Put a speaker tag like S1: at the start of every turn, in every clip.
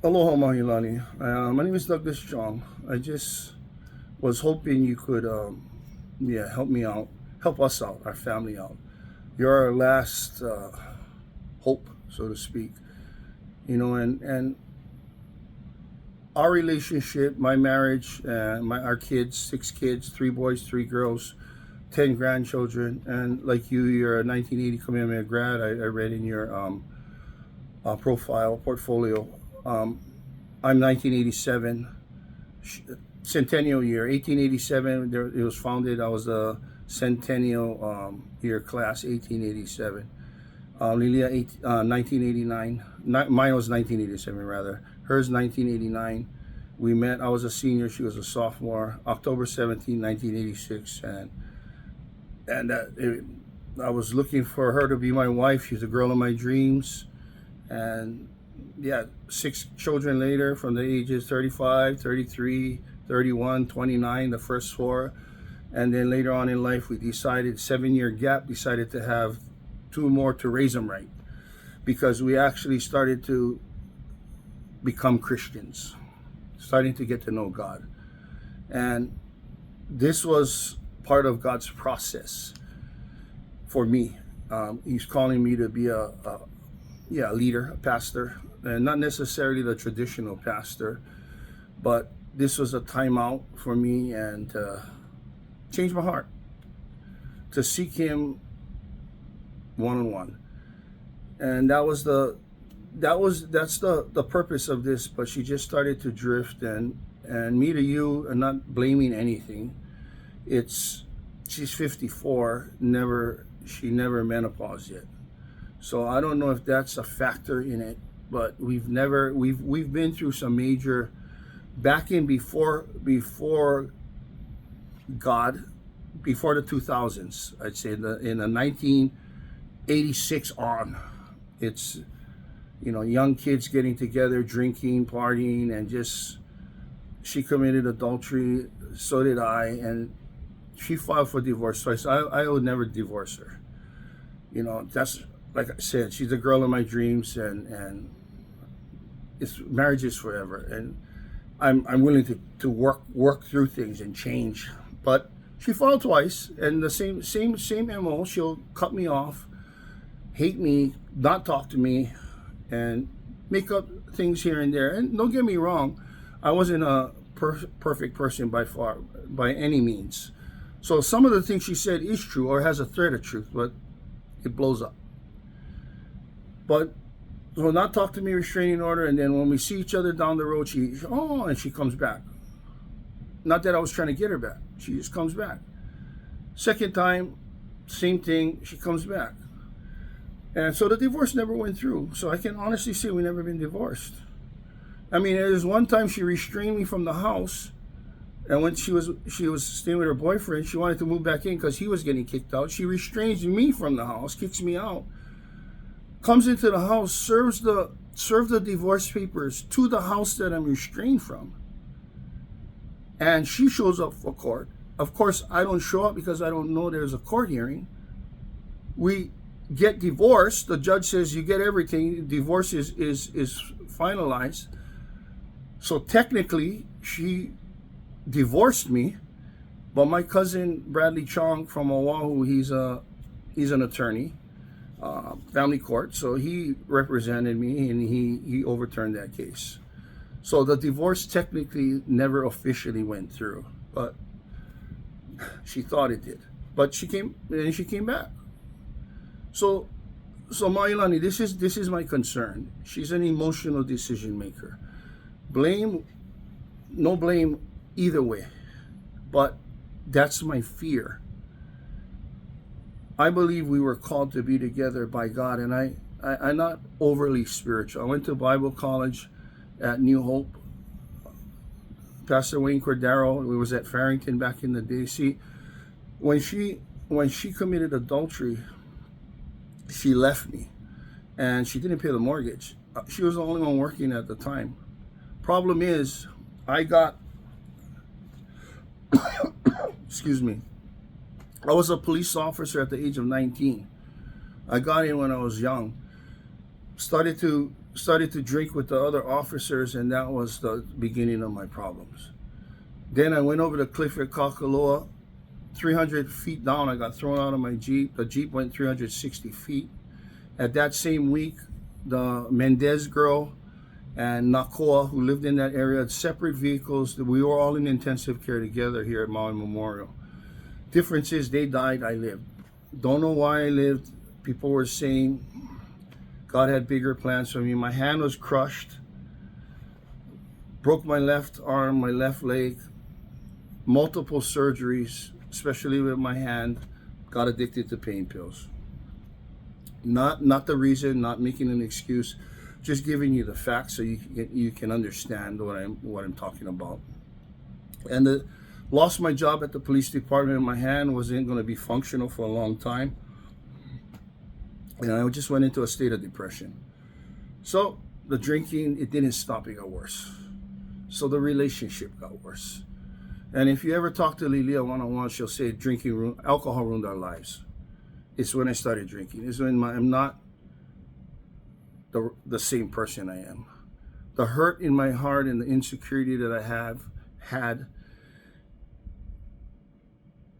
S1: Aloha Mahilani. My name is Douglas Chong. I just was hoping you could, help me out, help us out, our family out. You're our last hope, so to speak. And our relationship, my marriage, our kids, 6 kids, 3 boys, 3 girls, 10 grandchildren, and like you're a 1980 Kamehameha grad. I read in your portfolio. I'm 1987, centennial year, 1887. It was founded. I was a centennial year class, 1887. Lilia, 1989. Mine was 1987 rather. Hers 1989. We met. I was a senior. She was a sophomore. October 17, 1986, I was looking for her to be my wife. She's the girl of my dreams, and yeah, 6 children later, from the ages 35, 33, 31, 29, the first 4. And then later on in life, we decided, 7-year gap, decided to have 2 more to raise them right. Because we actually started to become Christians, starting to get to know God. And this was part of God's process for me. He's calling me to be a leader, a pastor, and not necessarily the traditional pastor, but this was a time out for me and changed my heart to seek Him one-on-one. And that's the purpose of this. But she just started to drift, and me to you, and not blaming anything. She's 54, she never menopause yet. So I don't know if that's a factor in it, but we've been through some major, back in before God, before the 2000s, I'd say in the 1986 on, it's, young kids getting together, drinking, partying, and she committed adultery, so did I, and she filed for divorce twice. I would never divorce her. That's, like I said, she's the girl of my dreams, and marriage is forever. And I'm willing to work through things and change. But she filed twice, and the same MO. She'll cut me off, hate me, not talk to me, and make up things here and there. And don't get me wrong, I wasn't a perfect person by any means. So some of the things she said is true or has a thread of truth, but it blows up. But she will not talk to me, restraining order, and then when we see each other down the road, she comes back. Not that I was trying to get her back. She just comes back. Second time, same thing, she comes back. And so the divorce never went through. So I can honestly say we never been divorced. I mean, there's one time she restrained me from the house, and when she was staying with her boyfriend, she wanted to move back in because he was getting kicked out. She restrains me from the house, kicks me out, comes into the house, serve the divorce papers to the house that I'm restrained from, and she shows up for court. Of course, I don't show up because I don't know there's a court hearing. We get divorced. The judge says you get everything. Divorce is finalized. So technically, she divorced me, but my cousin Bradley Chong from Oahu, he's an attorney, family court, so he represented me, and he overturned that case. So the divorce technically never officially went through, but she thought it did. But she came back. So Mailani, this is my concern. She's an emotional decision maker. No blame either way, but that's my fear. I believe we were called to be together by God, and I'm not overly spiritual. I went to Bible college at New Hope. Pastor Wayne Cordero, we was at Farrington back in the day. See, when she committed adultery, she left me, and she didn't pay the mortgage. She was the only one working at the time. Problem is, I got excuse me, I was a police officer at the age of 19. I got in when I was young. Started to started to drink with the other officers, and that was the beginning of my problems. Then I went over the cliff at Kakaloa. 300 feet down, I got thrown out of my Jeep. The Jeep went 360 feet. At that same week, the Mendez girl and Nakoa, who lived in that area, had separate vehicles. We were all in intensive care together here at Maui Memorial. Difference is they died, I lived. Don't know why I lived. People were saying God had bigger plans for me. My hand was crushed. Broke my left arm, my left leg. Multiple surgeries, especially with my hand. Got addicted to pain pills. Not the reason, not making an excuse, just giving you the facts so you can understand what I'm talking about. And lost my job at the police department. My hand wasn't going to be functional for a long time, and I just went into a state of depression. So the drinking, it didn't stop, it got worse. So the relationship got worse. And if you ever talk to Lilia one-on-one, she'll say alcohol ruined our lives. It's when I started drinking. It's when I'm not the same person I am. The hurt in my heart and the insecurity that I have had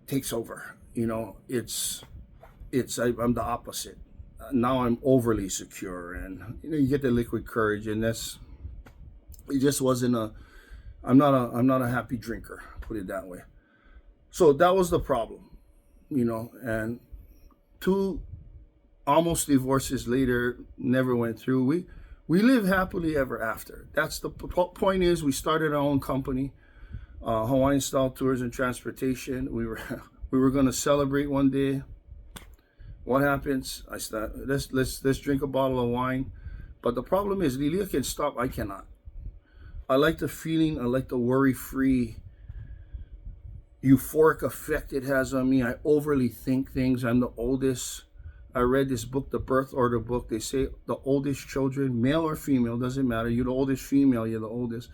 S1: takes over. You know, I'm the opposite. Now I'm overly secure, and you get the liquid courage, and it just wasn't I'm not a happy drinker, put it that way. So that was the problem, and 2 almost divorces later, never went through. We live happily ever after. That's the point. Is we started our own company, Hawaiian Style Tours and Transportation. We were going to celebrate one day. What happens? Let's drink a bottle of wine. But the problem is Lilia can stop, I cannot. I like the feeling, I like the worry-free euphoric effect it has on me. I overly think things. I'm the oldest. I read this book, the Birth Order book. They say the oldest children, male or female, doesn't matter. You're the oldest female, you're the oldest.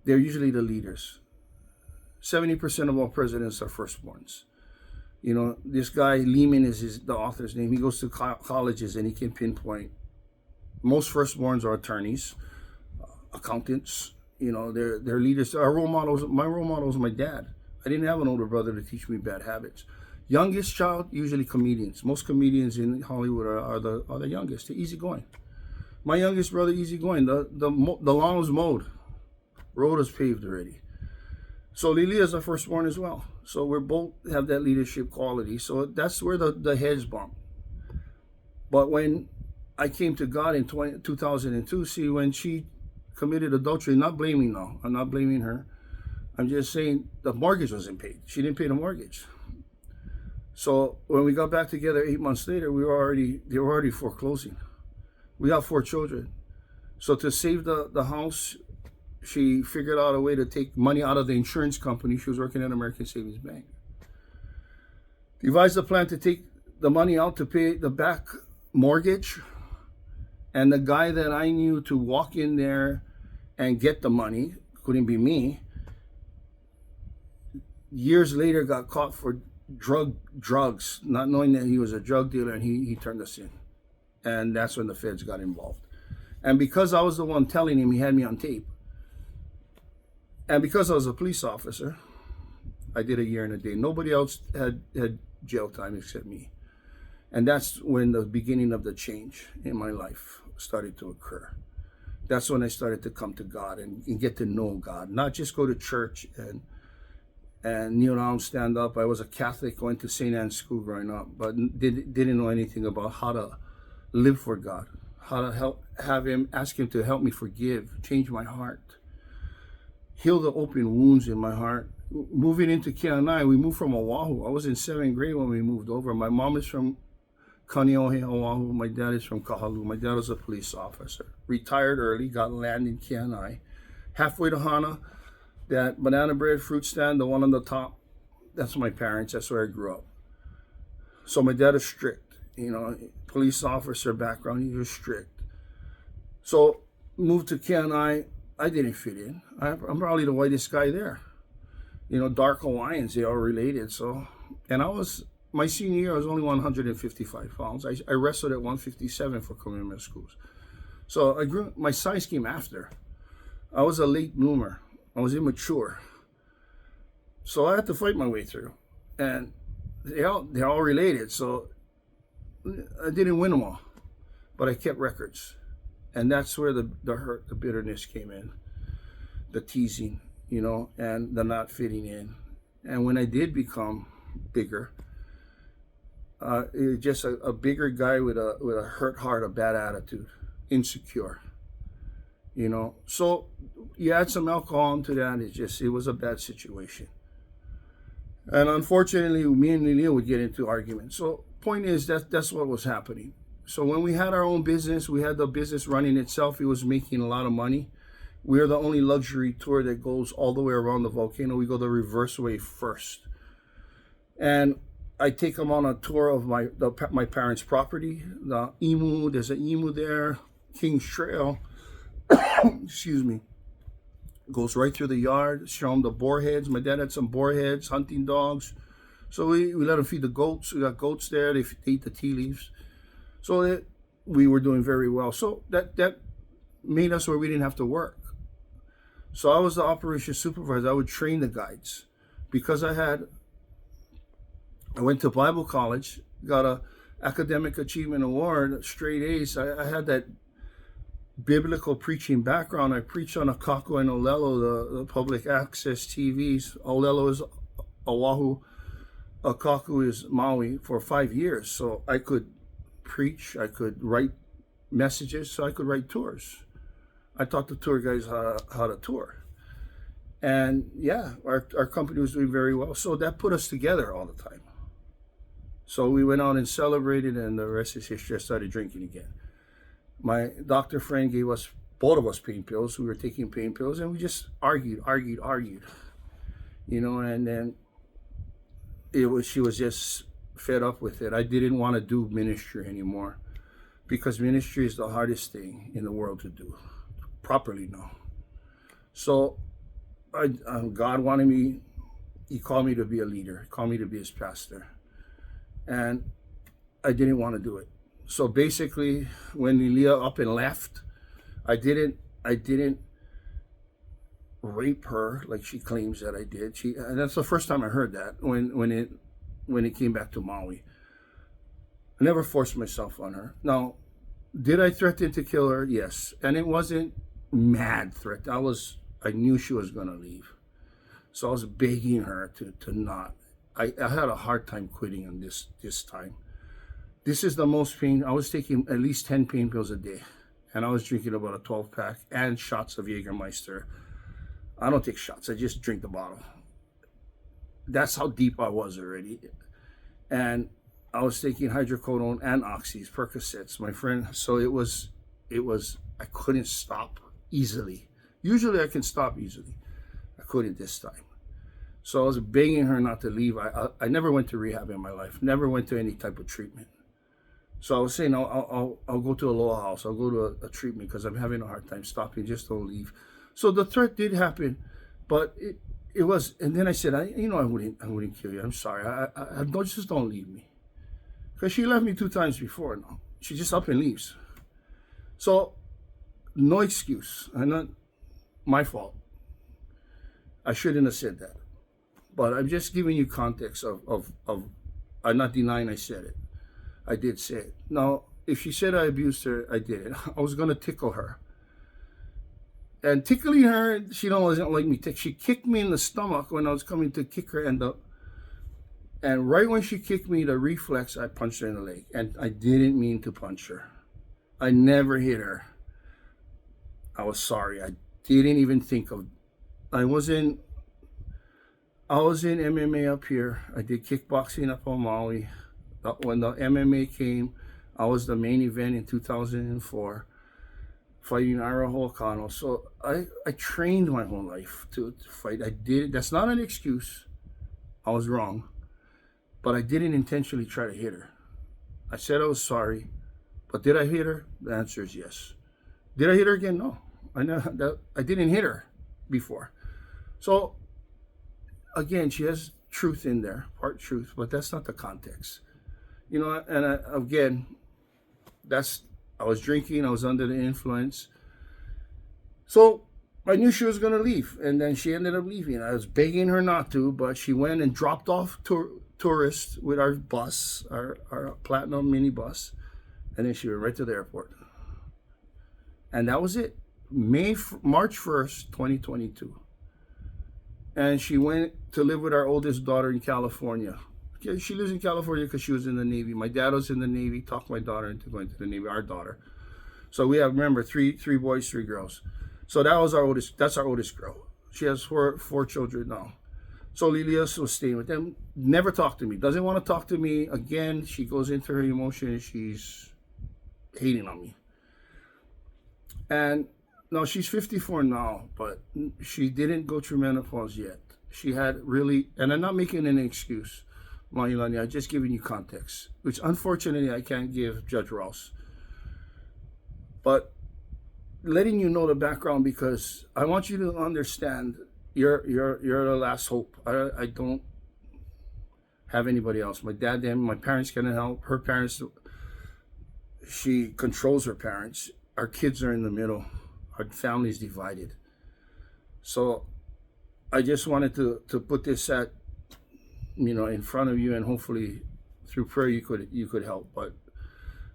S1: They're usually the leaders. 70% of all presidents are firstborns. This guy, Lehman is the author's name. He goes to colleges and he can pinpoint. Most firstborns are attorneys, accountants. They're leaders. Our role models. My role model was my dad. I didn't have an older brother to teach me bad habits. Youngest child, usually comedians. Most comedians in Hollywood are the youngest. They're easygoing. My youngest brother, easygoing. The lawn was mowed, road is paved already. So Lilia is our firstborn as well. So we both have that leadership quality. So that's where the heads bump. But when I came to God in 2002, see, when she committed adultery, not blaming now. I'm not blaming her. I'm just saying the mortgage wasn't paid. She didn't pay the mortgage. So when we got back together 8 months later, they were already foreclosing. We have 4 children. So to save the house, she figured out a way to take money out of the insurance company. She was working at American Savings Bank. Devised a plan to take the money out to pay the back mortgage. And the guy that I knew to walk in there and get the money, couldn't be me, years later got caught for drugs, not knowing that he was a drug dealer, and he turned us in. And that's when the feds got involved. And because I was the one telling him, he had me on tape. And because I was a police officer, I did a year and a day. Nobody else had jail time except me. And that's when the beginning of the change in my life started to occur. That's when I started to come to God and get to know God, not just go to church and kneel down, stand up. I was a Catholic going to St. Anne's School growing up, but didn't know anything about how to live for God, how to ask him to help me forgive, change my heart, heal the open wounds in my heart. Moving into Keanai, we moved from Oahu. I was in 7th grade when we moved over. My mom is from Kaneohe, Oahu. My dad is from Kahalu. My dad was a police officer. Retired early, got land in Keanai. Halfway to Hana, that banana bread fruit stand, the one on the top, that's my parents. That's where I grew up. So my dad is strict, police officer background, he was strict. So moved to Keanai, I didn't fit in. I'm probably the whitest guy there. Dark Hawaiians, they are related. So, and my senior year, I was only 155 pounds. I wrestled at 157 for commitment schools. So I grew. My size came after. I was a late bloomer. I was immature. So I had to fight my way through, and they're all related. So I didn't win them all, but I kept records, and that's where the hurt, the bitterness came in, the teasing, and the not fitting in. And when I did become bigger, it was just a bigger guy with a hurt heart, a bad attitude, insecure. So you add some alcohol into that. It was a bad situation. And unfortunately, me and Neil would get into arguments. So point is that's what was happening. So when we had our own business, we had the business running itself. It was making a lot of money. We're the only luxury tour that goes all the way around the volcano. We go the reverse way first. And I take them on a tour of my parents' property. The emu, there's an emu there, King's Trail. Excuse me. Goes right through the yard, show them the boar heads. My dad had some boar heads, hunting dogs. So we let them feed the goats. We got goats there. They eat the tea leaves. So we were doing very well. So that made us where we didn't have to work. So I was the operations supervisor. I would train the guides because I went to Bible college, got a academic achievement award, straight A's. I had that biblical preaching background. I preached on Akaku and Olelo, the public access TVs. Olelo is Oahu, Akaku is Maui for 5 years. So I could preach, I could write messages, so I could write tours. I taught the tour guys how to tour. And yeah, our company was doing very well. So that put us together all the time. So we went out and celebrated, and the rest is history. I started drinking again. My doctor friend gave us, both of us, pain pills. We were taking pain pills, and we just argued. And then she was just fed up with it. I didn't want to do ministry anymore because ministry is the hardest thing in the world to do properly now. So God wanted me, he called me to be a leader, he called me to be his pastor. And I didn't want to do it. So basically, when Leah up and left, I didn't rape her like she claims that I did. And that's the first time I heard that when it came back to Maui. I never forced myself on her. Now, did I threaten to kill her? Yes. And it wasn't mad threat. I knew she was gonna leave. So I was begging her to not. I had a hard time quitting on this time. This is the most pain. I was taking at least 10 pain pills a day. And I was drinking about a 12-pack and shots of Jägermeister. I don't take shots. I just drink the bottle. That's how deep I was already. And I was taking hydrocodone and oxys, Percocets, my friend. So it was, I couldn't stop easily. Usually I can stop easily. I couldn't this time. So I was begging her not to leave. I never went to rehab in my life. Never went to any type of treatment. So I was saying, I'll go to Aloha House. I'll go to a treatment because I'm having a hard time stopping. Just don't leave. So the threat did happen, but it was. And then I said, I wouldn't kill you. I'm sorry. I just don't leave me. Because she left me 2 times before. No, she just up and leaves. So no excuse. And not my fault. I shouldn't have said that. But I'm just giving you context of I'm not denying I said it. I did say it. Now, if she said I abused her, I did it. I was going to tickle her. And tickling her, she doesn't like me. She kicked me in the stomach when I was coming to kick her. And right when she kicked me, the reflex, I punched her in the leg. And I didn't mean to punch her. I never hit her. I was sorry. I didn't even think of. I was in MMA up here. I did kickboxing up on Maui. When the MMA came, I was the main event in 2004, fighting Ira Ho'okano. So I trained my whole life to fight. I did. That's not an excuse. I was wrong. But I didn't intentionally try to hit her. I said I was sorry. But did I hit her? The answer is yes. Did I hit her again? No. I didn't hit her before. So, again, she has truth in there, part truth, but that's not the context. And again, I was drinking. I was under the influence. So I knew she was going to leave. And then she ended up leaving. I was begging her not to, but she went and dropped off tourists with our bus, our Platinum minibus. And then she went right to the airport. And that was it. March 1st, 2022. And she went to live with our oldest daughter in California. She lives in California because she was in the Navy. My dad was in the Navy, talked my daughter into going to the Navy, our daughter. So we have, remember, three boys, 3 girls. So that's our oldest girl. She has four children now. So Lilia was staying with them. Never talked to me. Doesn't want to talk to me. Again, she goes into her emotions. She's hating on me. And no, she's 54 now, but she didn't go through menopause yet. She had really, and I'm not making an excuse, Mailani, I'm just giving you context, which unfortunately I can't give Judge Ross. But letting you know the background, because I want you to understand you're the last hope. I don't have anybody else. My dad, my parents can't help. Her parents, she controls her parents. Our kids are in the middle. Our family's divided. So I just wanted to put this in front of you, and hopefully through prayer you could help. But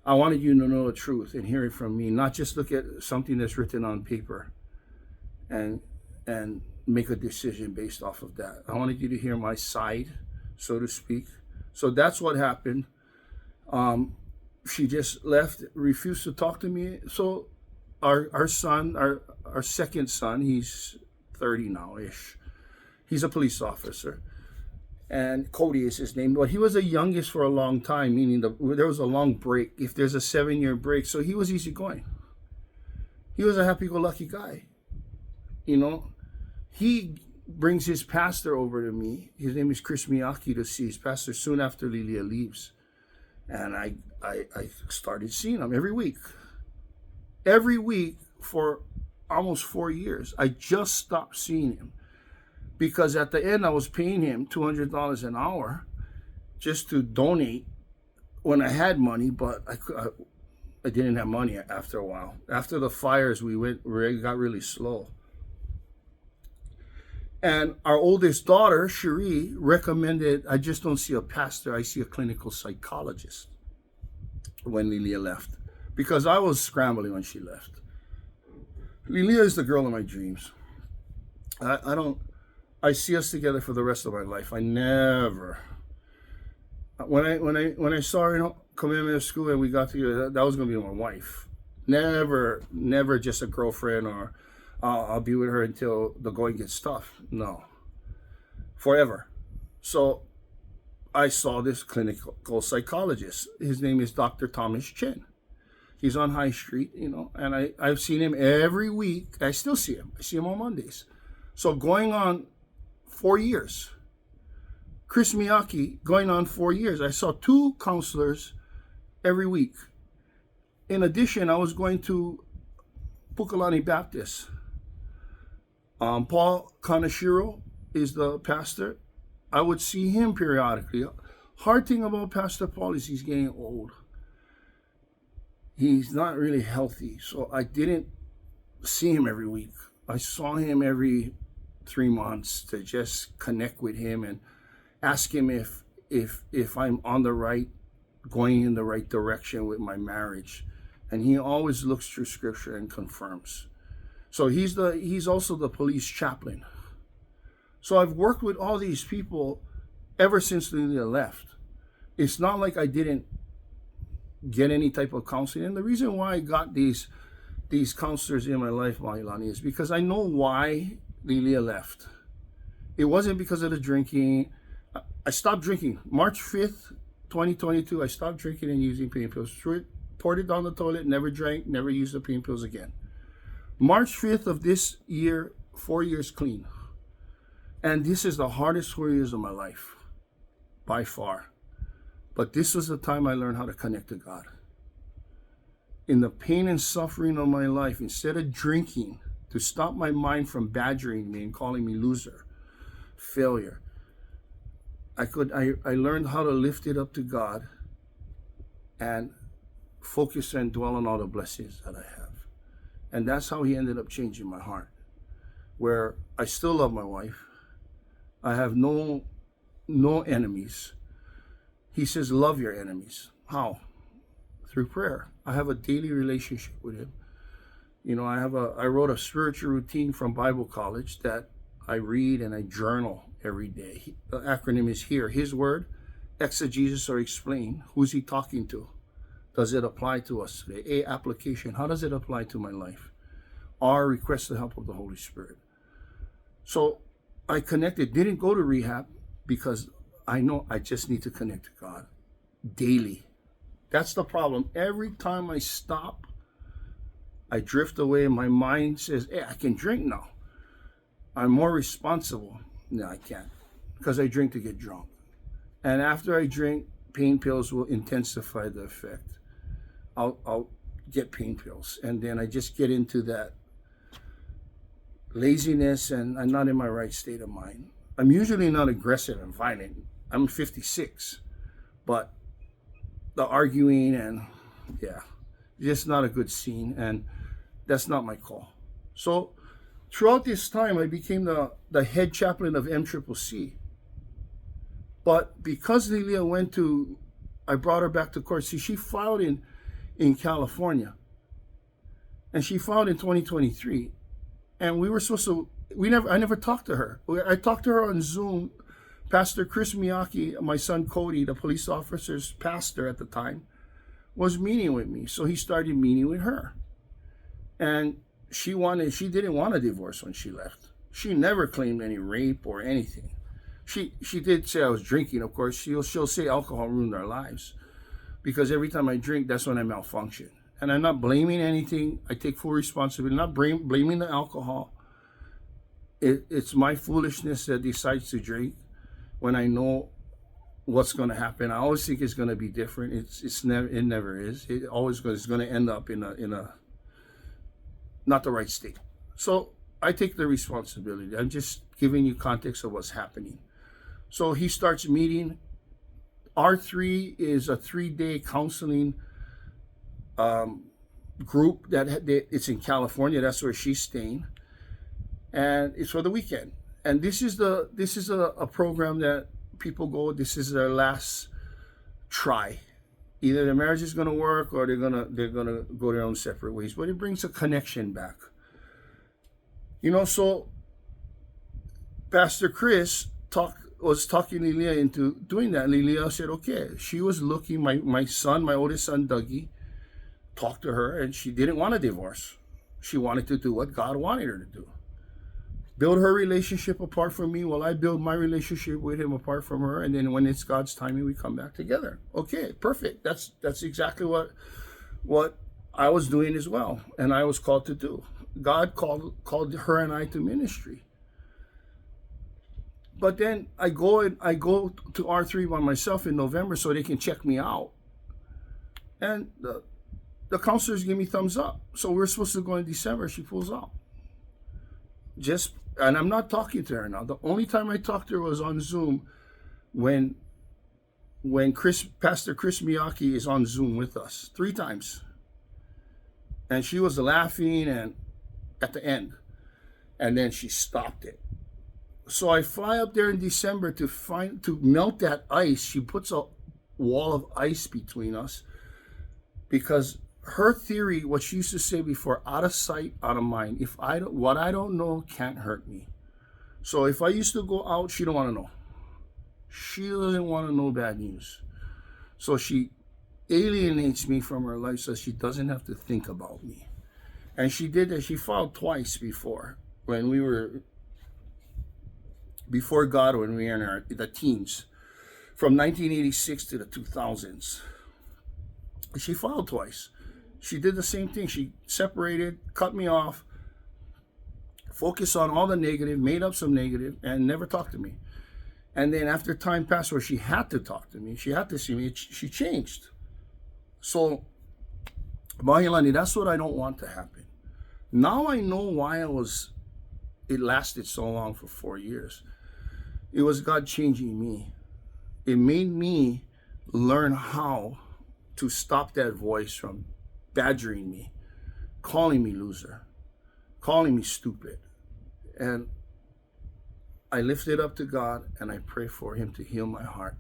S1: I wanted you to know the truth and hear it from me, not just look at something that's written on paper and make a decision based off of that. I wanted you to hear my side, so to speak. So that's what happened. She just left, refused to talk to me. So our son, our second son, he's 30 now-ish. He's a police officer. And Cody is his name. But he was the youngest for a long time, meaning there was a long break. If there's a 7-year break, so he was easygoing. He was a happy-go-lucky guy. He brings his pastor over to me. His name is Chris Miyake, to see his pastor soon after Lilia leaves. And I started seeing him every week. Every week for almost 4 years. I just stopped seeing him because at the end I was paying him $200 an hour just to donate when I had money, but I didn't have money after a while. After the fires, we got really slow. And our oldest daughter, Cherie, recommended, I just don't see a pastor, I see a clinical psychologist, when Lilia left. Because I was scrambling when she left. Lilia is the girl of my dreams. I see us together for the rest of my life. I never, when I saw her come in school and we got together, that was going to be my wife. Never just a girlfriend or I'll be with her until the going gets tough. No, forever. So I saw this clinical psychologist. His name is Dr. Thomas Chen. He's on High Street, and I've seen him every week. I still see him. I see him on Mondays. So going on 4 years. Chris Miyake, going on 4 years. I saw 2 counselors every week. In addition, I was going to Pukalani Baptist. Paul Kanashiro is the pastor. I would see him periodically. Hard thing about Pastor Paul is he's getting old. He's not really healthy, so I didn't see him every week. I saw him every 3 months to just connect with him and ask him if I'm going in the right direction with my marriage. And he always looks through scripture and confirms. So he's also the police chaplain. So I've worked with all these people ever since Lilia left. It's not like I didn't get any type of counseling. And the reason why I got these counselors in my life, Mailani, is because I know why Lilia left. It wasn't because of the drinking. I stopped drinking. March 5th, 2022, I stopped drinking and using pain pills. Poured it down the toilet, never drank, never used the pain pills again. March 5th of this year, 4 years clean. And this is the hardest 4 years of my life, by far. But this was the time I learned how to connect to God. In the pain and suffering of my life, instead of drinking to stop my mind from badgering me and calling me loser, failure, I learned how to lift it up to God and focus and dwell on all the blessings that I have. And that's how he ended up changing my heart, where I still love my wife. I have no enemies. He says, love your enemies. How? Through prayer. I have a daily relationship with him. You know, I wrote a spiritual routine from Bible college that I read and I journal every day. The acronym is HEAR. His word, exegesis or explain. Who's he talking to? Does it apply to us today? A, application. How does it apply to my life? R, request the help of the Holy Spirit. So I connected, didn't go to rehab because I know I just need to connect to God daily. That's the problem. Every time I stop, I drift away. My mind says, hey, I can drink now. I'm more responsible. No, I can't, because I drink to get drunk. And after I drink, pain pills will intensify the effect. I'll get pain pills. And then I just get into that laziness, and I'm not in my right state of mind. I'm usually not aggressive and violent. I'm 56. But the arguing and, yeah, just not a good scene. And that's not my call. So throughout this time, I became the head chaplain of MCCC. But because Lilia I brought her back to court. See, she filed in California. And she filed in 2023. And we were supposed to, I never talked to her. I talked to her on Zoom. Pastor Chris Miyake, my son Cody, the police officer's pastor at the time, was meeting with me. So he started meeting with her. And she didn't want a divorce when she left. She never claimed any rape or anything. She did say I was drinking, of course. She'll say alcohol ruined our lives. Because every time I drink, that's when I malfunction. And I'm not blaming anything. I take full responsibility. I'm not blaming the alcohol. It's my foolishness that decides to drink when I know what's going to happen. I always think it's going to be different. It never is. It always is going to end up in a not the right state. So I take the responsibility. I'm just giving you context of what's happening. So he starts meeting. R3 is a 3-day counseling group it's in California. That's where she's staying, and it's for the weekend. And this is a program that people go. This is their last try. Either the marriage is going to work or they're gonna go their own separate ways. But it brings a connection back. You know, so Pastor Chris was talking Lilia into doing that. Lilia said, okay. She was looking, my oldest son, Dougie, talked to her, and she didn't want a divorce. She wanted to do what God wanted her to do. Build her relationship apart from me while I build my relationship with him apart from her. And then when it's God's timing, we come back together. Okay, perfect. That's exactly what I was doing as well. And I was called to do. God called her and I to ministry. But then I go to R3 by myself in November so they can check me out. And the counselors give me thumbs up. So we're supposed to go in December. She pulls out. And I'm not talking to her now. The only time I talked to her was on Zoom when Pastor Chris Miyake is on Zoom with us 3 times. And she was laughing and at the end. And then she stopped it. So I fly up there in December to melt that ice. She puts a wall of ice between us because her theory, what she used to say before, out of sight, out of mind. What I don't know can't hurt me. So if I used to go out, she don't want to know. She doesn't want to know bad news. So she alienates me from her life so she doesn't have to think about me. And she did that. She filed twice before when we were before God, when we were in the teens, from 1986 to the 2000s. She filed twice. She did the same thing. She separated, cut me off, focused on all the negative, made up some negative, and never talked to me. And then after time passed where she had to talk to me, she had to see me, she changed. So, Mahilani, that's what I don't want to happen. Now I know why it lasted so long for 4 years. It was God changing me. It made me learn how to stop that voice from badgering me, calling me loser, calling me stupid. And I lift it up to God and I pray for him to heal my heart,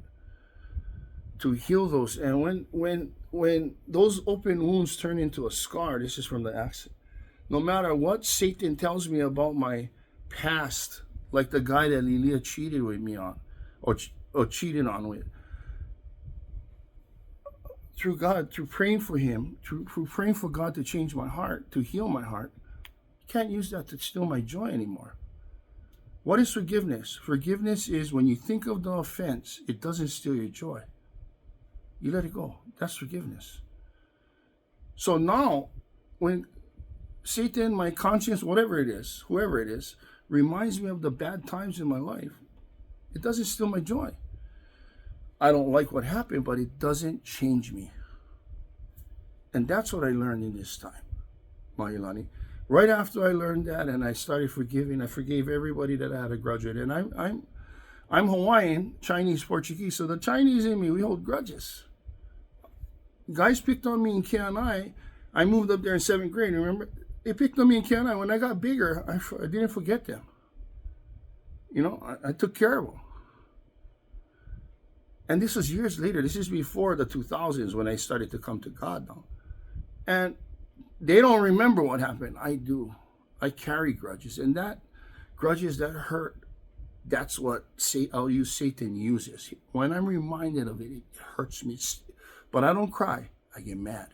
S1: to heal those. And when those open wounds turn into a scar, this is from the accident. No matter what Satan tells me about my past, like the guy that Lilia cheated with me on, or cheated on with, through God, through praying for him, through praying for God to change my heart, to heal my heart, can't use that to steal my joy anymore. What is forgiveness? Forgiveness is when you think of the offense, it doesn't steal your joy. You let it go. That's forgiveness. So now, when Satan, my conscience, whatever it is, whoever it is, reminds me of the bad times in my life, it doesn't steal my joy. I don't like what happened, but it doesn't change me. And that's what I learned in this time, Mailani. Right after I learned that and I started forgiving, I forgave everybody that I had a grudge with. And I'm Hawaiian, Chinese, Portuguese, so the Chinese in me, we hold grudges. Guys picked on me in Keanai. I moved up there in 7th grade, remember? They picked on me in Keanai. When I got bigger, I didn't forget them. You know, I took care of them. And this was years later. This is before the 2000s when I started to come to God now. And they don't remember what happened. I do. I carry grudges. And that grudges that hurt, that's what I'll use Satan uses. When I'm reminded of it, it hurts me. But I don't cry. I get mad.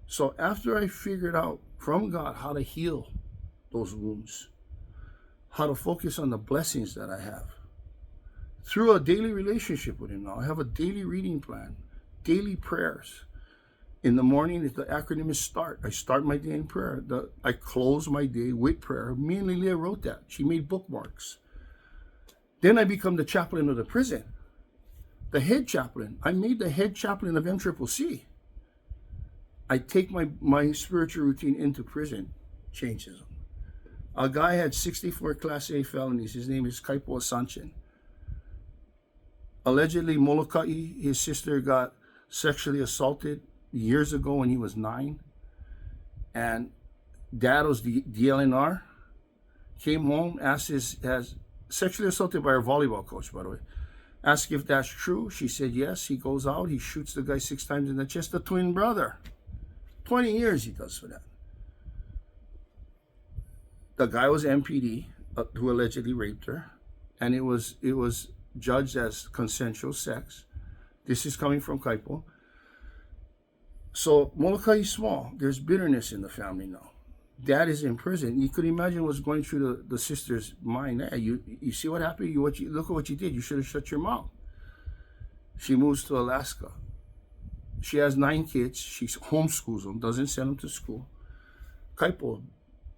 S1: So after I figured out from God how to heal those wounds, how to focus on the blessings that I have, through a daily relationship with him now. I have a daily reading plan, daily prayers. In the morning, the acronym is START. I start my day in prayer. I close my day with prayer. Me and Lilia wrote that. She made bookmarks. Then I become the chaplain of the prison, the head chaplain. I made the head chaplain of MCCC. I take my spiritual routine into prison, changes them. A guy had 64 Class A felonies. His name is Kaipo Asanchin. Allegedly, Molokai, his sister, got sexually assaulted years ago when he was 9. And dad was the DLNR. Came home, asked sexually assaulted by her volleyball coach, by the way. Asked if that's true. She said yes. He goes out. He shoots the guy 6 times in the chest. The twin brother. 20 years he does for that. The guy was MPD, who allegedly raped her. And it was judged as consensual sex. This is coming from Kaipo. So Molokai is small. There's bitterness in the family now. Dad is in prison. You could imagine what's going through the sister's mind. Hey, you see what happened? Look at what you did. You should have shut your mouth. She moves to Alaska. She has 9 kids. She homeschools them, doesn't send them to school. Kaipo,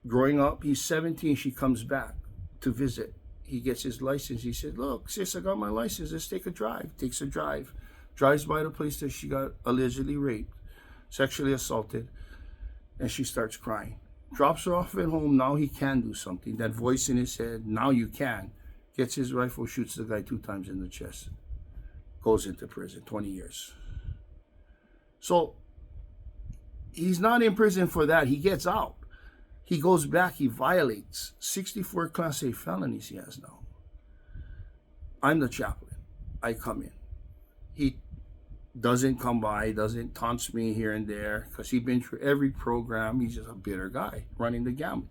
S1: growing up, he's 17. She comes back to visit. He gets his license. He said, look, sis, I got my license. Let's take a drive. Takes a drive. Drives by the place that she got allegedly raped, sexually assaulted, and she starts crying. Drops her off at home. Now he can do something. That voice in his head, now you can. Gets his rifle, shoots the guy 2 times in the chest. Goes into prison, 20 years. So he's not in prison for that. He gets out. He goes back, he violates 64 Class A felonies he has now. I'm the chaplain. I come in. He doesn't come by, doesn't taunts me here and there, because he's been through every program. He's just a bitter guy running the gamut.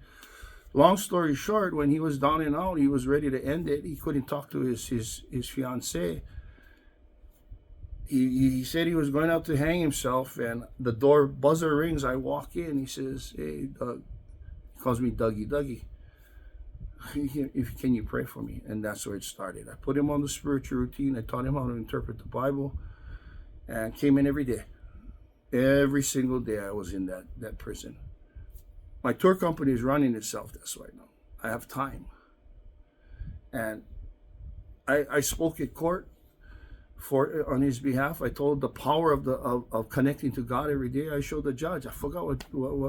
S1: Long story short, when he was down and out, he was ready to end it. He couldn't talk to his fiancée. He said he was going out to hang himself, and the door buzzer rings. I walk in. He says, hey, Doug. He calls me Dougie. Can you pray for me? And that's where it started. I put him on the spiritual routine. I taught him how to interpret the Bible, and came in every day. Every single day I was in that prison. My tour company is running itself this right now. I have time. And I spoke at court on his behalf. I told the power of connecting to God every day. I showed the judge. I forgot what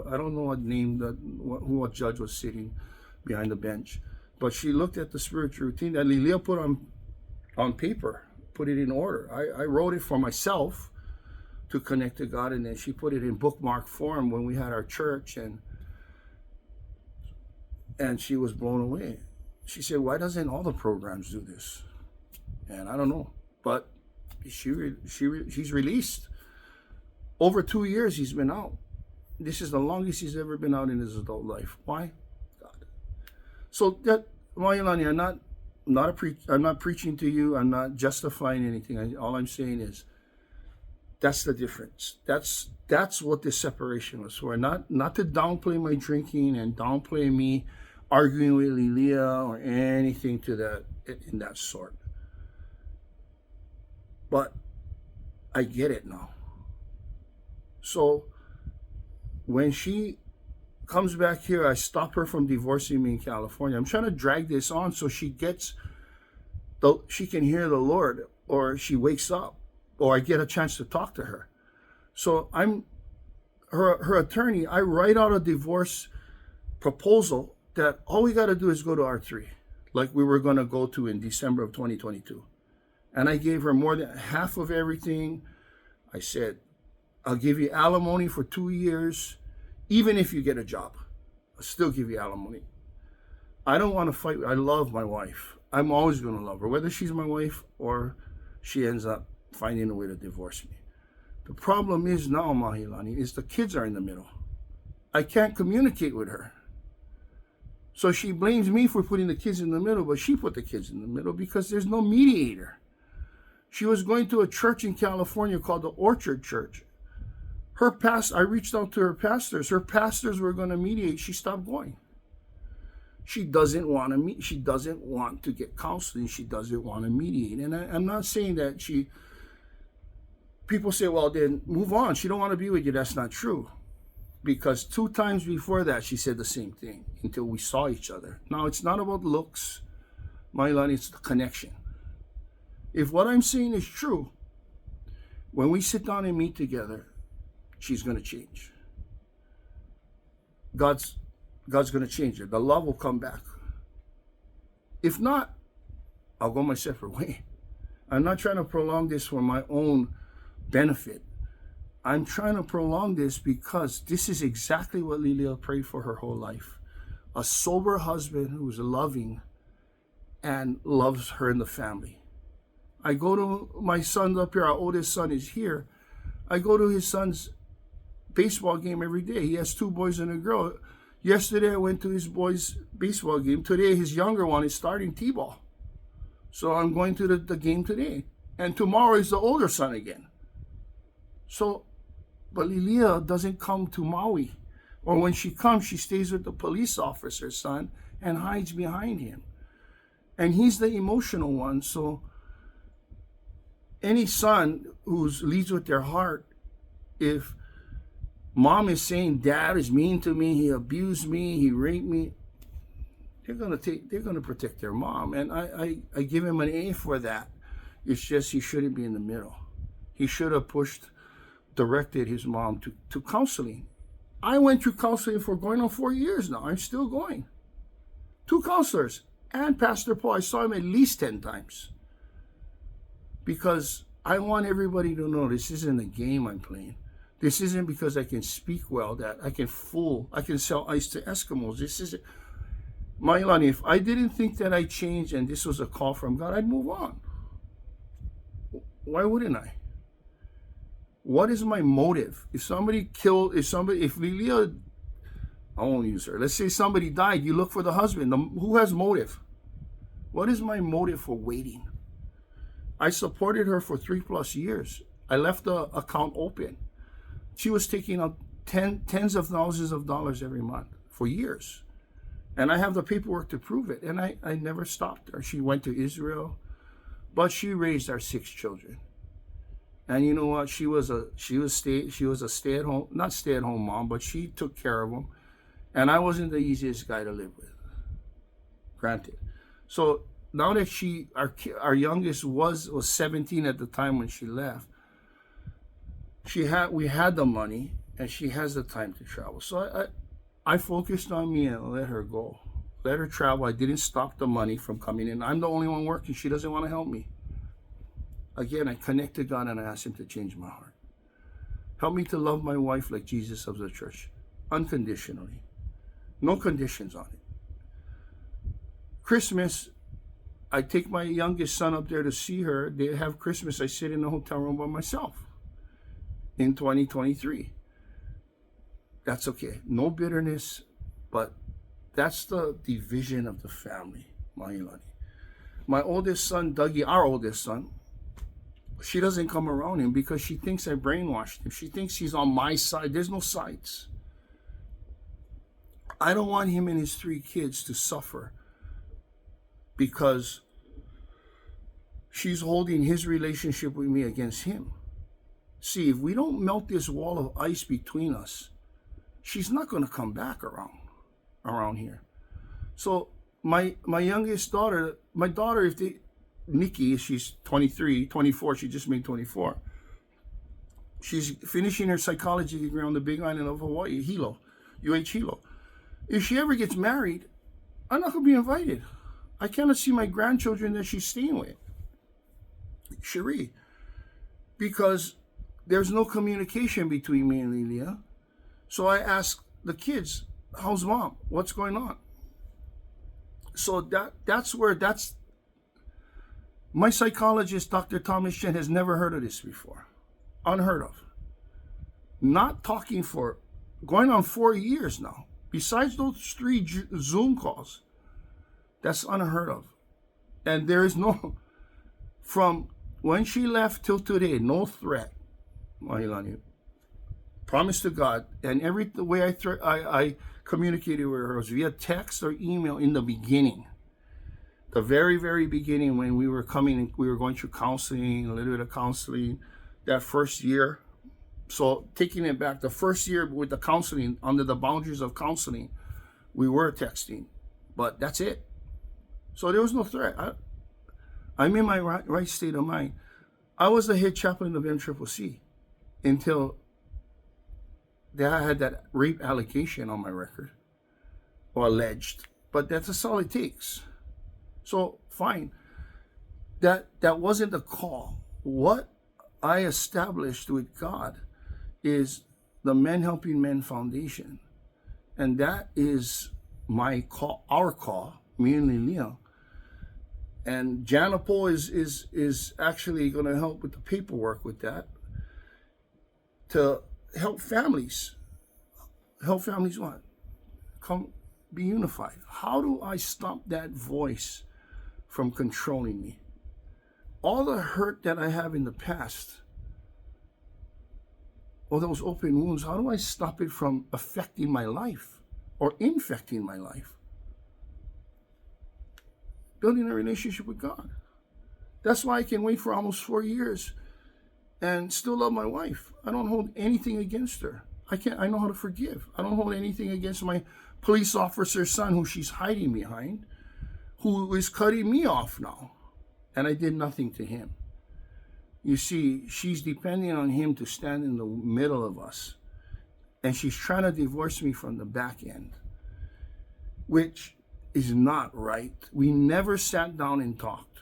S1: I don't know what name what judge was sitting behind the bench, but she looked at the spiritual routine that Lilia put on paper, put it in order. I wrote it for myself, to connect to God, and then she put it in bookmark form when we had our church, and she was blown away. She said, "Why doesn't all the programs do this?" And I don't know, but she's released. Over 2 years he's been out. This is the longest he's ever been out in his adult life. Why? God. So that, Mailani, I'm not preaching to you. I'm not justifying anything. All I'm saying is that's the difference. That's what this separation was for. Not to downplay my drinking and downplay me arguing with Lilia or anything to that in that sort. But I get it now. So when she comes back here, I stop her from divorcing me in California. I'm trying to drag this on so she can hear the Lord, or she wakes up, or I get a chance to talk to her. So I'm her attorney. I write out a divorce proposal that all we got to do is go to R3, like we were going to go to in December of 2022. And I gave her more than half of everything. I said, I'll give you alimony for 2 years. Even if you get a job, I'll still give you alimony. I don't want to fight. I love my wife. I'm always going to love her, whether she's my wife or she ends up finding a way to divorce me. The problem is now, Mahilani, is the kids are in the middle. I can't communicate with her. So she blames me for putting the kids in the middle, but she put the kids in the middle because there's no mediator. She was going to a church in California called the Orchard Church. I reached out to her pastors. Her pastors were going to mediate. She stopped going. She doesn't want to meet. She doesn't want to get counseling. She doesn't want to mediate. And I'm not saying that people say, well, then move on. She don't want to be with you. That's not true. Because 2 times before that, she said the same thing until we saw each other. Now, it's not about looks, Mailani, it's the connection. If what I'm saying is true, when we sit down and meet together, she's going to change. God's going to change her. The love will come back. If not, I'll go my separate way. I'm not trying to prolong this for my own benefit. I'm trying to prolong this because this is exactly what Lilia prayed for her whole life. A sober husband who's loving and loves her and the family. I go to my son up here, our oldest son is here. I go to his son's baseball game every day. He has 2 boys and a girl. Yesterday I went to his boys' baseball game. Today his younger one is starting t-ball. So I'm going to the game today. And tomorrow is the older son again. So, but Lilia doesn't come to Maui. Or when she comes, she stays with the police officer's son and hides behind him. And he's the emotional one. So any son who leads with their heart, if mom is saying dad is mean to me, he abused me, he raped me, they're gonna protect their mom. And I give him an A for that. It's just he shouldn't be in the middle. He should have directed his mom to counseling. I went through counseling for going on 4 years now. I'm still going. 2 counselors and Pastor Paul. I saw him at least 10 times. Because I want everybody to know this isn't a game I'm playing. This isn't because I can speak well that I can sell ice to Eskimos. This isn't. Mailani, if I didn't think that I changed and this was a call from God, I'd move on. Why wouldn't I? What is my motive? If Lilia, I won't use her. Let's say somebody died, you look for the husband. Who has motive? What is my motive for waiting? I supported her for 3+ years. I left the account open. She was taking out tens of thousands of dollars every month for years. And I have the paperwork to prove it. And I never stopped her. She went to Israel, but she raised our 6 children. And you know what? She was a stay-at-home, not stay-at-home mom, but she took care of them. And I wasn't the easiest guy to live with. Granted. So now that our youngest was 17 at the time when she left, we had the money and she has the time to travel. So I focused on me and let her go. Let her travel. I didn't stop the money from coming in. I'm the only one working. She doesn't want to help me. Again, I connected God and I asked him to change my heart. Help me to love my wife like Jesus loves the church, unconditionally. No conditions on it. Christmas, I take my youngest son up there to see her. They have Christmas. I sit in the hotel room by myself in 2023. That's okay. No bitterness, but that's the division of the family, Mahilani. My oldest son, Dougie, our oldest son, she doesn't come around him because she thinks I brainwashed him. She thinks he's on my side. There's no sides. I don't want him and his 3 kids to suffer because she's holding his relationship with me against him. See, if we don't melt this wall of ice between us, she's not going to come back around here. So my youngest daughter, Nikki, she's 23, 24, she just made 24. She's finishing her psychology degree on the Big Island of Hawaii, Hilo, Hilo. If she ever gets married, I'm not going to be invited. I cannot see my grandchildren that she's staying with, Cherie, because there's no communication between me and Lilia. So I ask the kids, how's mom? What's going on? So that's my psychologist, Dr. Thomas Chen, has never heard of this before. Unheard of. Not talking for going on 4 years now. Besides those 3 Zoom calls, that's unheard of. And there is no, from when she left till today, no threat, Mahilani. Promise to God. And the way I communicated with her was via text or email in the beginning. The very, very beginning, when we were going through counseling, a little bit of counseling, that first year. So taking it back, the first year with the counseling, under the boundaries of counseling, we were texting, but that's it. So there was no threat. I'm in my right state of mind. I was the head chaplain of MCCC until I had that rape allegation on my record, or alleged, but that's all it takes. So fine, that wasn't the call. What I established with God is the Men Helping Men Foundation, and that is my call, our call, me and Lilia. And Janapol is actually going to help with the paperwork with that, to help families. Help families what? Come be unified. How do I stop that voice from controlling me? All the hurt that I have in the past, all those open wounds, how do I stop it from affecting my life or infecting my life? Building a relationship with God. That's why I can wait for almost 4 years and still love my wife. I don't hold anything against her. I know how to forgive. I don't hold anything against my police officer's son, who she's hiding behind, who is cutting me off now. And I did nothing to him. You see, she's depending on him to stand in the middle of us. And she's trying to divorce me from the back end, which is not right. We never sat down and talked.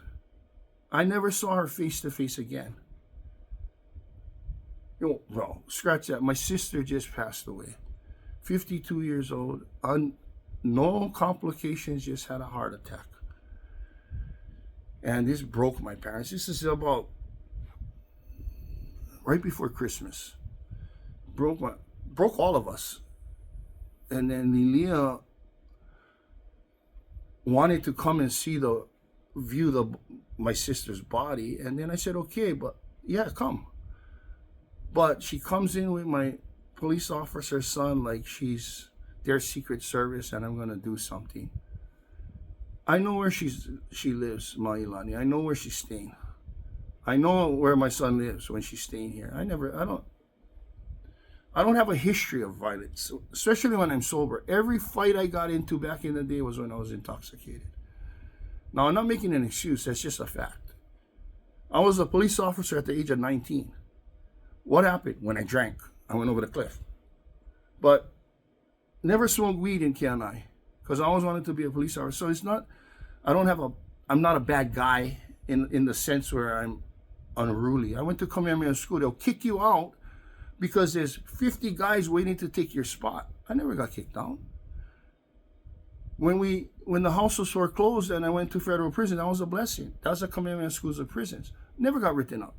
S1: I never saw her face to face again. Well, scratch that. My sister just passed away. 52 years old. No complications, just had a heart attack. And this broke my parents. This is about right before Christmas. Broke all of us. And then Lilia wanted to come and view my sister's body. And then I said, okay, but yeah, come. But she comes in with my police officer's son like she's their Secret Service and I'm going to do something. I know where she lives, Mailani. I know where she's staying. I know where my son lives when she's staying here. I don't have a history of violence, especially when I'm sober. Every fight I got into back in the day was when I was intoxicated. Now, I'm not making an excuse. That's just a fact. I was a police officer at the age of 19. What happened? When I drank, I went over the cliff. But never smoked weed in KNI because I always wanted to be a police officer. So it's not, I'm not a bad guy in the sense where I'm unruly. I went to Kamehameha school. They'll kick you out because there's 50 guys waiting to take your spot. I never got kicked out. When the house was foreclosed and I went to federal prison, that was a blessing. That was a commitment of schools of prisons. Never got written up.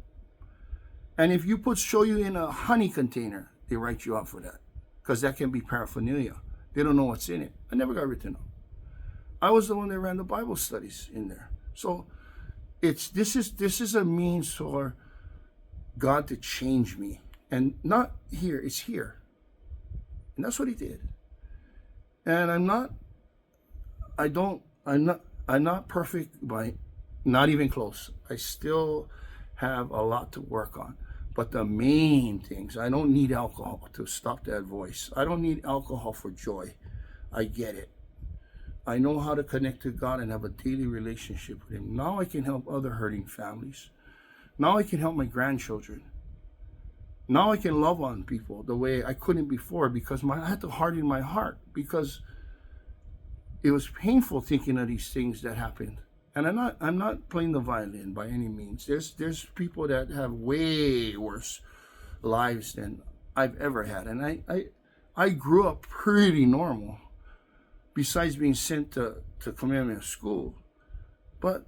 S1: And if you show you in a honey container, they write you up for that, because that can be paraphernalia. They don't know what's in it. I never got written up. I was the one that ran the Bible studies in there. So this is a means for God to change me, and not here. It's here, and that's what He did. And I'm not perfect by, not even close. I still have a lot to work on. But the main things, I don't need alcohol to stop that voice. I don't need alcohol for joy. I get it. I know how to connect to God and have a daily relationship with Him. Now I can help other hurting families. Now I can help my grandchildren. Now I can love on people the way I couldn't before, because I had to harden my heart, because it was painful thinking of these things that happened. And I'm not playing the violin by any means. There's people that have way worse lives than I've ever had. And I grew up pretty normal, besides being sent to commandment school. But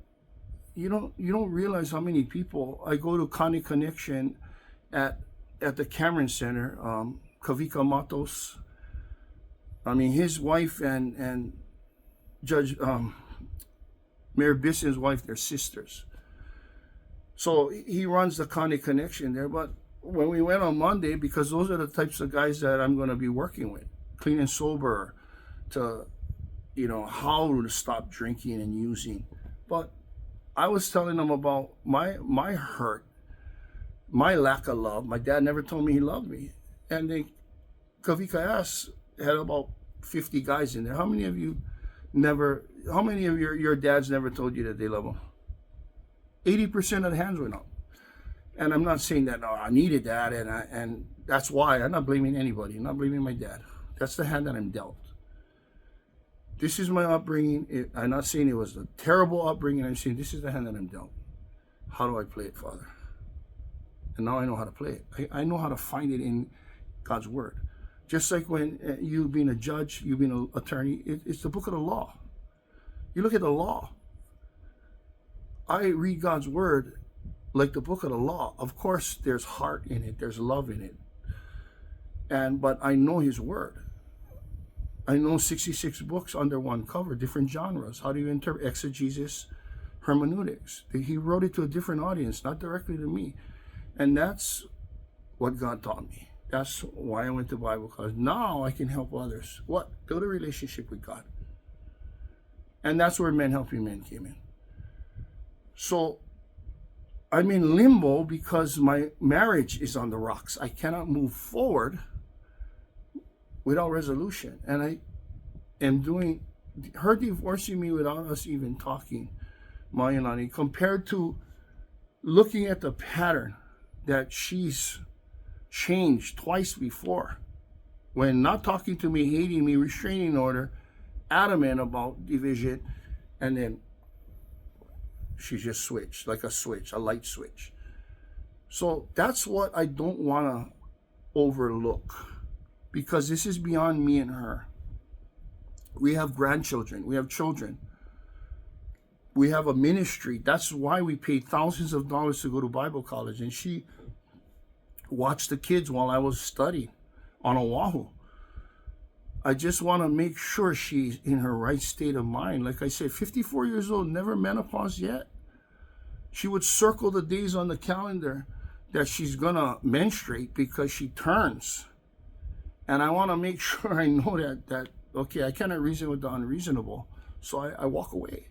S1: you don't realize how many people. I go to Connie Connection at the Cameron Center, Kavika Matos. I mean, his wife and Judge Mayor Bisson's wife, they're sisters. So he runs the Connie Connection there. But when we went on Monday, because those are the types of guys that I'm going to be working with, clean and sober, to, how to stop drinking and using. But I was telling them about my hurt, my lack of love. My dad never told me he loved me. And then Kavika asked, had about 50 guys in there. How many of your dads never told you that they love them? 80% of the hands went up. And I'm not saying that, no, I needed that, and that's why. I'm not blaming anybody. I'm not blaming my dad. That's the hand that I'm dealt. This is my upbringing. I'm not saying it was a terrible upbringing. I'm saying this is the hand that I'm dealt. How do I play it, Father? And now I know how to play it. I know how to find it in God's Word. Just like when you being a judge, you being an attorney, it's the book of the law. You look at the law. I read God's Word like the book of the law. Of course, there's heart in it. There's love in it. But I know His Word. I know 66 books under one cover, different genres. How do you interpret exegesis, hermeneutics? He wrote it to a different audience, not directly to me. And that's what God taught me. That's why I went to Bible college. Now I can help others. What? Build a relationship with God. And that's where Men Helping Men came in. So I'm in limbo because my marriage is on the rocks. I cannot move forward without resolution. And I am doing, her divorcing me without us even talking, Mayalani, compared to looking at the pattern that she's changed twice before, when not talking to me, hating me, restraining order, adamant about division, and then she just switched, like a light switch. So that's what I don't want to overlook, because this is beyond me and her. We have grandchildren, we have children, we have a ministry. That's why we paid thousands of dollars to go to Bible college, and she watched the kids while I was studying on Oahu. I just want to make sure she's in her right state of mind. Like I said, 54 years old, never menopause yet. She would circle the days on the calendar that she's going to menstruate because she turns. And I want to make sure I know that okay, I cannot reason with the unreasonable. So I walk away.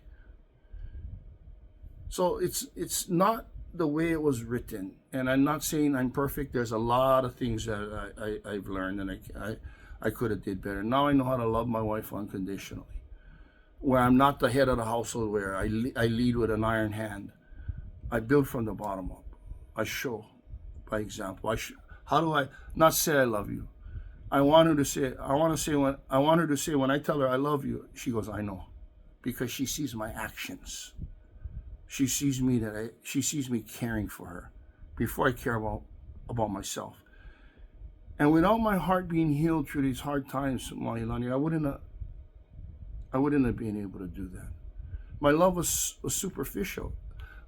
S1: So it's not the way it was written. And I'm not saying I'm perfect. There's a lot of things that I've learned, and I could have did better. Now I know how to love my wife unconditionally, where I'm not the head of the household, where I lead with an iron hand. I build from the bottom up. I show by example. How do I not say I love you? I want her to say when I tell her I love you, she goes, I know, because she sees my actions. She sees me caring for her before I care about myself. And without my heart being healed through these hard times, Mahilani, I wouldn't have been able to do that. My love was superficial.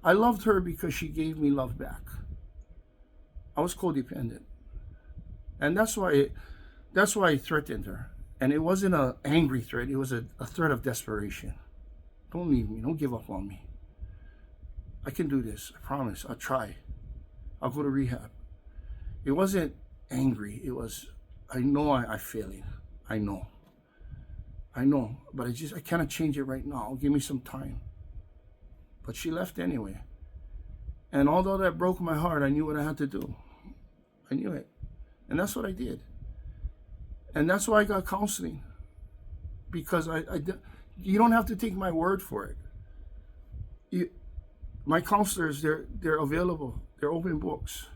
S1: I loved her because she gave me love back. I was codependent. And that's why I threatened her. And it wasn't an angry threat, it was a threat of desperation. Don't leave me, don't give up on me. I can do this, I promise, I'll try. I'll go to rehab. It wasn't angry, it was, I know I'm failing. I know, but I cannot change it right now. Give me some time. But she left anyway. And although that broke my heart, I knew what I had to do. I knew it. And that's what I did. And that's why I got counseling. Because you don't have to take my word for it. My counselors, they're available. They're open books.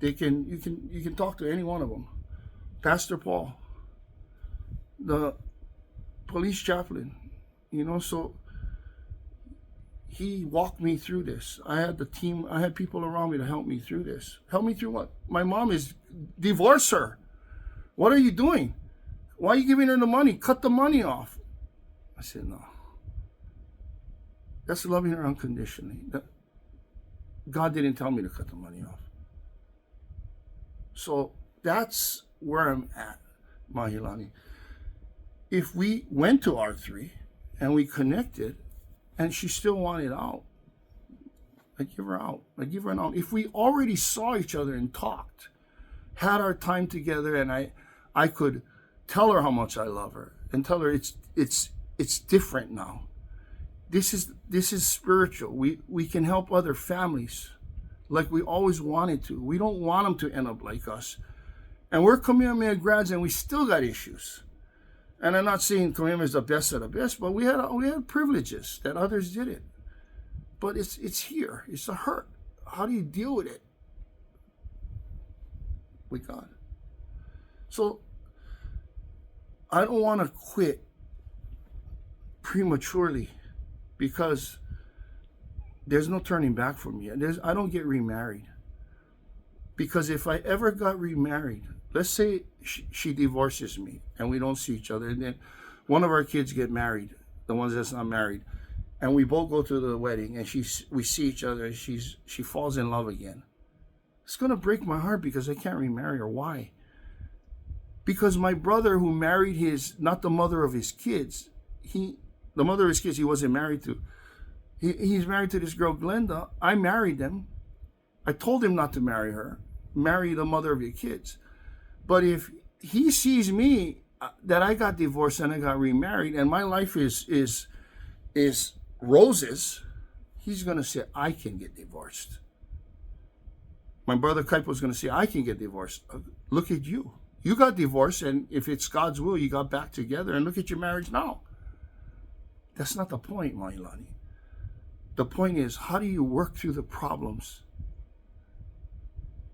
S1: You can talk to any one of them. Pastor Paul, the police chaplain, so he walked me through this. I had the team, I had people around me to help me through this. Help me through what? My mom is, divorce her. What are you doing? Why are you giving her the money? Cut the money off. I said, no. That's loving her unconditionally. God didn't tell me to cut the money off. So that's where I'm at, Mahilani. If we went to R3 and we connected and she still wanted out, I'd give her out. I'd give her an out. If we already saw each other and talked, had our time together, and I could tell her how much I love her and tell her it's different now. This is spiritual. We can help other families like we always wanted to. We don't want them to end up like us. And we're Kamehameha grads and we still got issues. And I'm not saying Kamehameha is the best of the best, but we had privileges that others didn't. But it's here. It's a hurt. How do you deal with it? With God. So I don't want to quit prematurely because there's no turning back for me. I don't get remarried. Because if I ever got remarried, let's say she divorces me and we don't see each other, and then one of our kids get married, the ones that's not married, and we both go to the wedding and we see each other and she falls in love again. It's going to break my heart because I can't remarry her. Why? Because my brother who married not the mother of his kids, the mother of his kids he wasn't married to. He's married to this girl, Glenda. I married them. I told him not to marry her. Marry the mother of your kids. But if he sees me, that I got divorced and I got remarried and my life is roses, he's going to say, I can get divorced. My brother Kaipo is going to say, I can get divorced. Look at you. You got divorced, and if it's God's will, you got back together, and look at your marriage now. That's not the point, Mahilani. The point is, how do you work through the problems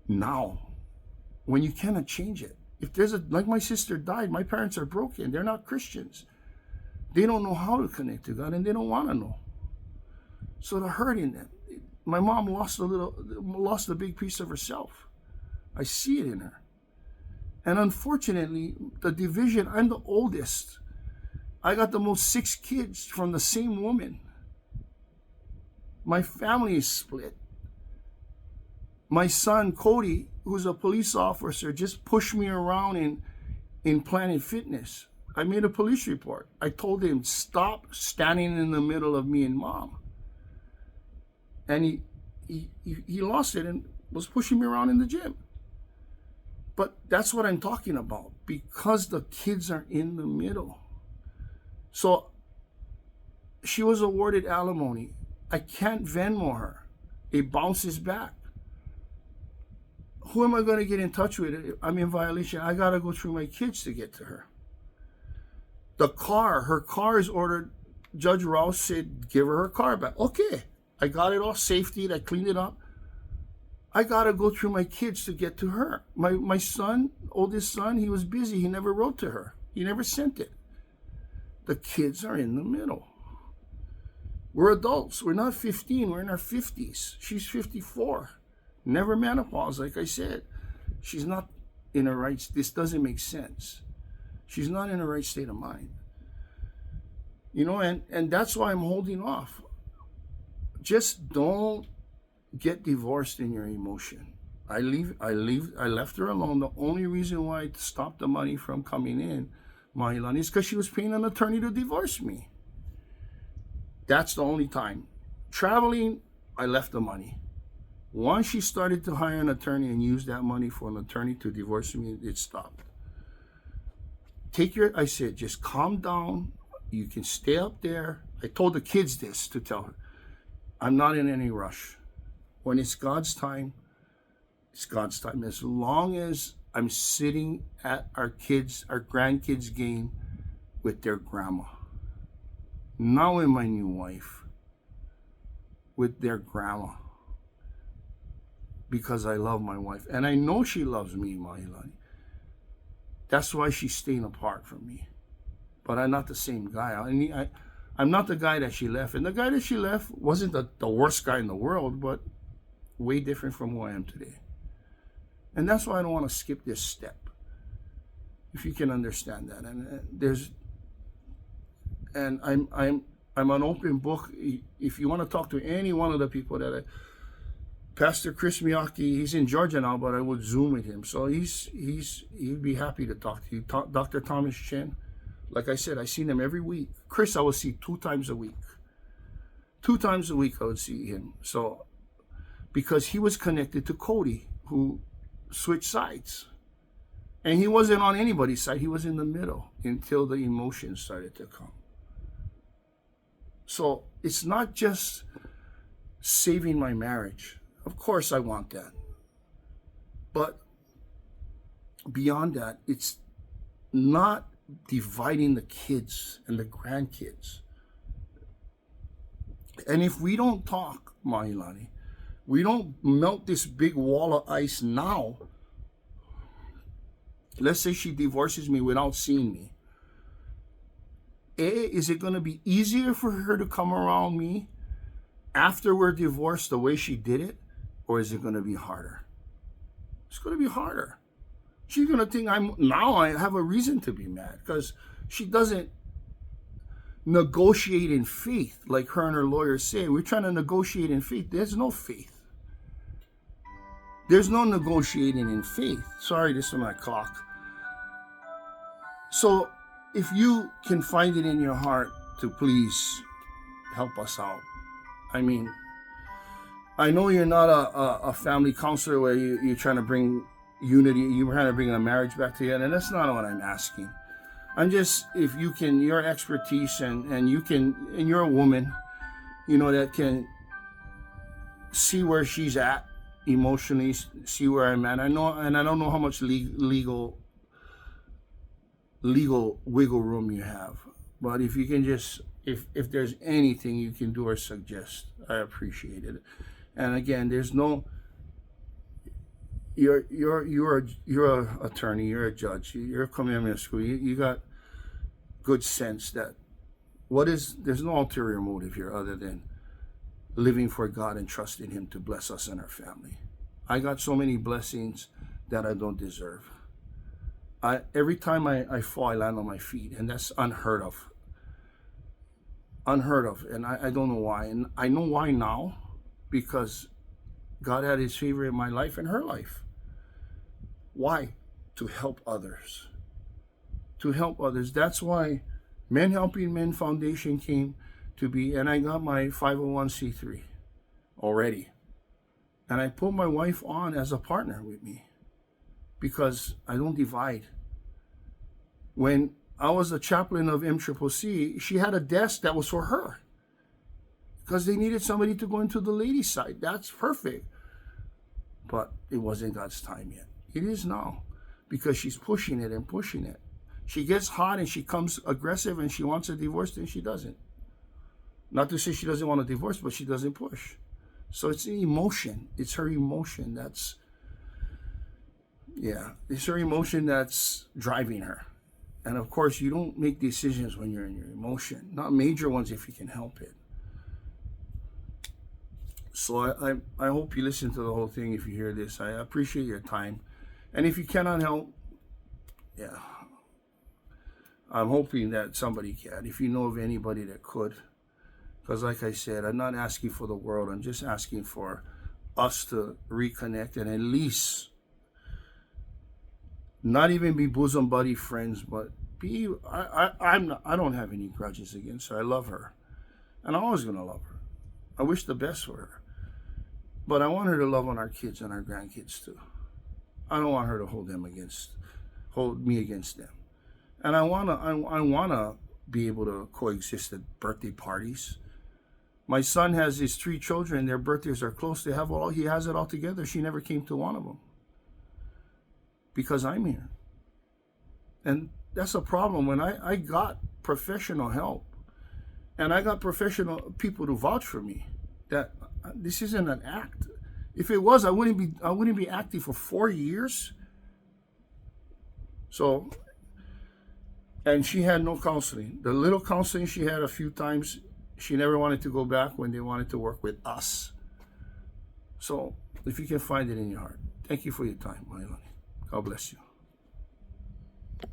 S1: now when you cannot change it? If there's like my sister died, my parents are broken. They're not Christians. They don't know how to connect to God, and they don't want to know. So the hurt in them. My mom lost a big piece of herself. I see it in her. And unfortunately, the division, I'm the oldest. I got the most 6 kids from the same woman. My family is split. My son, Cody, who's a police officer, just pushed me around in Planet Fitness. I made a police report. I told him, stop standing in the middle of me and mom. And he lost it and was pushing me around in the gym. But that's what I'm talking about, because the kids are in the middle. So she was awarded alimony. I can't Venmo her. It bounces back. Who am I going to get in touch with? I'm in violation. I got to go through my kids to get to her. Her car is ordered. Judge Rouse said, give her car back. Okay. I got it all safety. I cleaned it up. I got to go through my kids to get to her. My son, oldest son, he was busy. He never wrote to her. He never sent it. The kids are in the middle. We're adults. We're not 15. We're in our 50s. She's 54. Never menopause, like I said. She's not in her right. This doesn't make sense. She's not in the right state of mind. And that's why I'm holding off. Just don't get divorced in your emotion. I left her alone. The only reason why I stopped the money from coming in, Mahilani, is because she was paying an attorney to divorce me. That's the only time. Traveling, I left the money. Once she started to hire an attorney and use that money for an attorney to divorce me, it stopped. I said, just calm down. You can stay up there. I told the kids this to tell her. I'm not in any rush. When it's God's time, it's God's time. As long as I'm sitting at our grandkids' game with their grandma. Now with my new wife, with their grandma. Because I love my wife. And I know she loves me, Mahilani. That's why she's staying apart from me. But I'm not the same guy. I'm not the guy that she left. And the guy that she left wasn't the worst guy in the world, but way different from who I am today. And that's why I don't want to skip this step. If you can understand that. And I'm an open book. If you want to talk to any one of the people Pastor Chris Miyake, he's in Georgia now, but I would Zoom with him. So he'd be happy to talk to you. Dr. Thomas Chen, like I said, I seen him every week. Chris, I would see 2 times a week. 2 times a week I would see him. So, because he was connected to Cody, who switched sides. And he wasn't on anybody's side. He was in the middle until the emotions started to come. So, it's not just saving my marriage. Of course I want that. But beyond that, it's not dividing the kids and the grandkids. And if we don't talk, Mahilani, we don't melt this big wall of ice now. Let's say she divorces me without seeing me. Is it going to be easier for her to come around me after we're divorced the way she did it? Or is it going to be harder? It's going to be harder. She's going to think I have a reason to be mad because she doesn't negotiate in faith like her and her lawyers say. We're trying to negotiate in faith. There's no faith. There's no negotiating in faith. Sorry, this is my clock. So if you can find it in your heart to please help us out. I mean, I know you're not a family counselor where you're trying to bring unity, you're trying to bring a marriage back together, and that's not what I'm asking. I'm just, if you can, your expertise and you're a woman, that can see where she's at emotionally, see where I'm at. I know, and I don't know how much legal wiggle room you have, but if you can just, if there's anything you can do or suggest, I appreciate it. And again, there's no. You're an attorney. You're a judge. You're a Kamehameha school. You got good sense that there's no ulterior motive here other than living for God and trusting Him to bless us and our family. I got so many blessings that I don't deserve. Every time I fall, I land on my feet, and that's unheard of. Unheard of, and I don't know why. And I know why now. Because God had His favor in my life and her life. Why? To help others. To help others. That's why Men Helping Men Foundation came to be, and I got my 501c3 already. And I put my wife on as a partner with me because I don't divide. When I was a chaplain of MCCC, she had a desk that was for her. Because they needed somebody to go into the ladies' side. That's perfect. But it wasn't God's time yet. It is now. Because she's pushing it and pushing it. She gets hot and she becomes aggressive and she wants a divorce, then she doesn't. Not to say she doesn't want a divorce, but she doesn't push. So it's an emotion. It's her emotion that's, it's her emotion that's driving her. And of course, you don't make decisions when you're in your emotion. Not major ones if you can help it. So I hope you listen to the whole thing if you hear this. I appreciate your time. And if you cannot help, yeah, I'm hoping that somebody can. If you know of anybody that could, because like I said, I'm not asking for the world. I'm just asking for us to reconnect and at least not even be bosom buddy friends, but be. I'm not, I don't have any grudges against her. I love her, and I'm always gonna love her. I wish the best for her, but I want her to love on our kids and our grandkids too. I don't want her to hold me against them. And I wanna be able to coexist at birthday parties. My son has his 3 children. Their birthdays are close. He has it all together. She never came to one of them because I'm here, and that's a problem. When I got professional help, and I got professional people to vouch for me, that this isn't an act. If it was, I wouldn't be acting for 4 years. So, and she had no counseling. The little counseling she had a few times, she never wanted to go back when they wanted to work with us. So, if you can find it in your heart, thank you for your time, Mailani. God bless you.